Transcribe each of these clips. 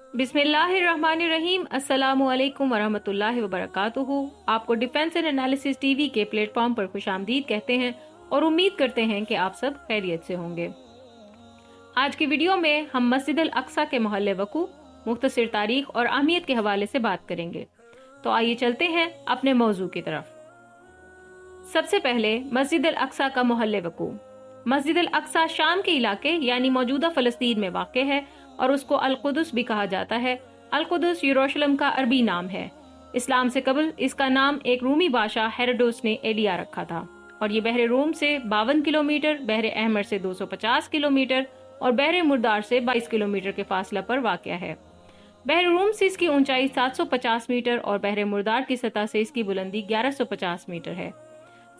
बिस्मिल्लाहिर्रहमानिर्रहीम। अस्सलामु अलैकुम वरहमतुल्लाहि वबरकातुहू। आपको डिफेंस एंड एनालिसिस टीवी के प्लेटफॉर्म पर खुशामदीद कहते हैं और उम्मीद करते हैं कि आप सब खैरियत से होंगे। आज की वीडियो में हम मस्जिद अल अक्सा के मोहल्ले वकू, मुख्तसर तारीख और अहमियत के हवाले से बात करेंगे। तो आइए चलते हैं अपने मौजू की तरफ। सबसे पहले मस्जिद अल अक्सा का मोहल्ले वकू। मस्जिद अल अक्सा शाम के इलाके यानी मौजूदा फलस्तीन में वाक़ है और उसको अल कुदस भी कहा जाता है। अल कुदस यरूशलेम का अरबी नाम है। इस्लाम से कबल इसका नाम एक रूमी बादशाह हेरोडोस ने एलिया रखा था और ये बहरे रोम से 52 किलोमीटर, बहरे अहमर से 250 किलोमीटर और बहरे मुर्दार से 22 किलोमीटर के फासला पर वाक़ है। बहरे रोम से इसकी ऊंचाई 750 मीटर और बहरे मुर्दार की सतह से इसकी बुलंदी 1150 मीटर है।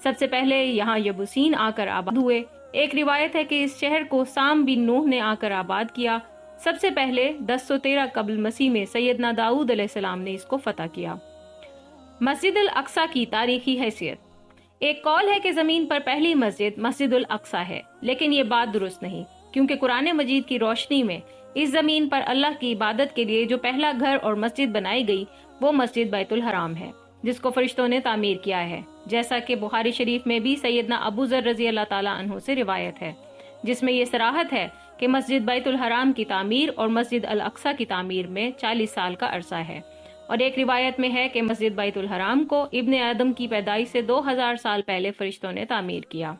सबसे पहले यहाँ यबूसीन आकर आबाद हुए। एक रिवायत है कि इस शहर को साम बिन नूह ने आकर आबाद किया। सबसे पहले 1013 कबल मसीह में सैयदना दाऊद अलैहिस्सलाम ने इसको फतह किया। मस्जिद अल अक्सा की तारीखी हैसियत। एक कौल है कि जमीन पर पहली मस्जिद मस्जिद अल अक्सा है, लेकिन ये बात दुरुस्त नहीं, क्योंकि कुरान मजीद की रोशनी में इस जमीन पर अल्लाह की इबादत के लिए जो पहला घर और मस्जिद बनाई गई वो मस्जिद बैतुल हराम है, जिसको फरिश्तों ने तामीर किया है, जैसा कि बुखारी शरीफ में भी सैयदना अबू ज़र रज़ी अल्लाह ताला अन्हु से रिवायत है, जिसमें ये सराहत है कि मस्जिद बैतुल हराम की तामीर और मस्जिद अल अक्सा की तामीर में 40 साल का अरसा है। और एक रिवायत में है कि मस्जिद बैतुल हराम को इब्ने आदम की पैदाइश से 2000 साल पहले फरिश्तों ने तामीर किया।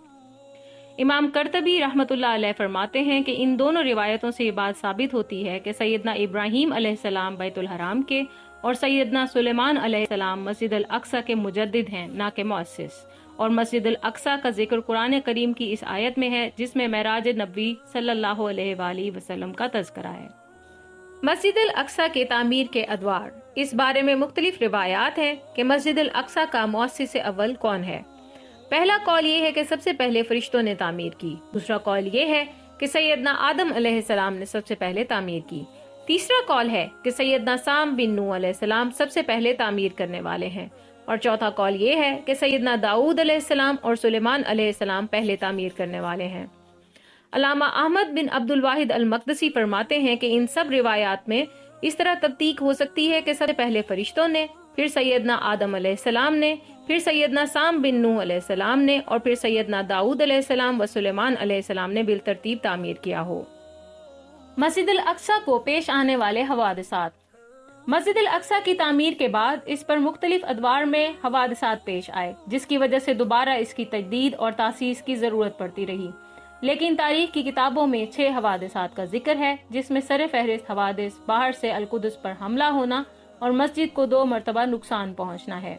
इमाम कर्तबी रहमतुल्लाह अलैह फरमाते हैं कि इन दोनों रिवायतों से ये बात साबित होती है कि सैयदना इब्राहीम अलैहिस्सलाम बैतुल हराम के और सैयदना सुलेमान अलैहिस्सलाम मस्जिद अल अक्सा के मुजद्दिद हैं, ना कि मुअस्सिस। और मस्जिद अल अक्सा का जिक्र कुरान करीम की इस आयत में है, जिसमें मेराज नबी सल्लल्लाहु अलैहि वसल्लम का तज़किरा है। मस्जिद अल अक्सा के तामीर के अदवार। इस बारे में मुख्तलिफ रिवायात हैं कि मस्जिद अल अक्सा का मुअस्सिस अव्वल कौन है। पहला कौल ये है कि सबसे पहले फरिश्तों ने तामीर की। दूसरा कौल ये है कि सैयदना आदम अलैहिस्सलाम ने सबसे पहले तामीर की। तीसरा कौल है कि सैयदना साम बिन नूह अलैहिस्सलाम सबसे पहले तामीर करने वाले हैं। और चौथा कौल ये है कि सैयदना दाऊद अलैहिस्सलाम और सुलेमान अलैहिस्सलाम पहले तामीर करने वाले हैं। अल्लामा अहमद बिन अब्दुल वाहिद अल मक़दसी फरमाते हैं कि इन सब रिवायात में इस तरह तब्दीक हो सकती है कि सबसे पहले फरिश्तों ने, फिर सैयदना आदम अलैहिस्सलाम ने, फिर सैयदना साम बिन नूह अलैहिस्सलाम ने और फिर सैयदना दाऊद अलैहिस्सलाम व सुलेमान अलैहिस्सलाम ने बिलतरतीब तामीर किया हो। मस्जिद अल अक्सा को पेश आने वाले हवादिसात। मस्जिद अल अक्सा की तामीर के बाद इस पर मुख्तलिफ अदवार में हवादिसात पेश आए, जिसकी वजह से दोबारा इसकी तजदीद और तासीस की जरूरत पड़ती रही। लेकिन तारीख की किताबों में 6 हवादिसात का जिक्र है, जिसमें सर फहरिस्त हवादिस बाहर से अल कुदस पर हमला होना और मस्जिद को 2 मरतबा नुकसान पहुंचना है।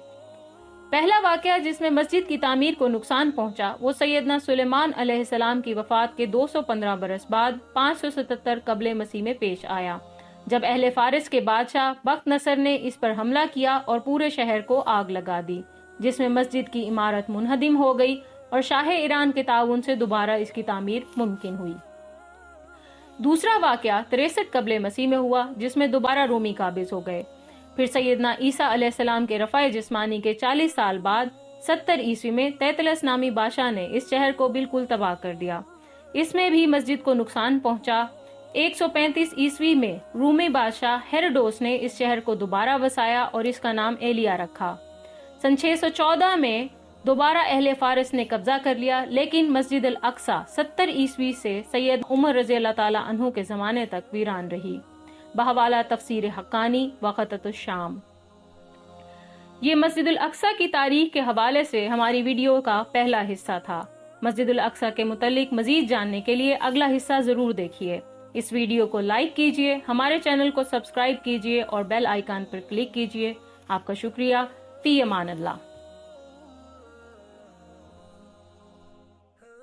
पहला वाकया जिसमें मस्जिद की तामीर को नुकसान पहुंचा वो सैयदना सुलेमान अलैहिस्सलाम की वफात के 215 बरस बाद 577 कबल मसीह में पेश आया, जब अहले फारिस के बादशाह बख्त नसर ने इस पर हमला किया और पूरे शहर को आग लगा दी, जिसमें मस्जिद की इमारत मुनहदिम हो गई और शाह ईरान के ताउन से दोबारा इसकी तामीर मुमकिन हुई। दूसरा वाकया 63 कबल मसीह में हुआ, जिसमें दोबारा रोमी काबिज हो गए। फिर सैयदना ईसा अलैहिस्सलाम के रफ़ाए जिस्मानी के 40 साल बाद 70 ईस्वी में तैतलस नामी बादशाह ने इस शहर को बिल्कुल तबाह कर दिया। इसमें भी मस्जिद को नुकसान पहुंचा। 135 ईस्वी में रूमी बादशाह हेरोडोस ने इस शहर को दोबारा बसाया और इसका नाम एलिया रखा। सन 614 में दोबारा अहले फारिस ने कब्जा कर लिया, लेकिन मस्जिद अल अक्सा 70 ईस्वी से सैयद उमर रज़ी अल्लाह ताला अन्हु के ज़माने तक वीरान रही। बहवाला तफसीर हक्कानी वक़तुश शाम। ये मस्जिद अल अक्सा की तारीख के हवाले से हमारी वीडियो का पहला हिस्सा था। मस्जिद अल अक्सा के मुतालिक मजीद जानने के लिए अगला हिस्सा जरूर देखिए। इस वीडियो को लाइक कीजिए, हमारे चैनल को सब्सक्राइब कीजिए और बेल आइकन पर क्लिक कीजिए। आपका शुक्रिया। फी अमान अल्लाह।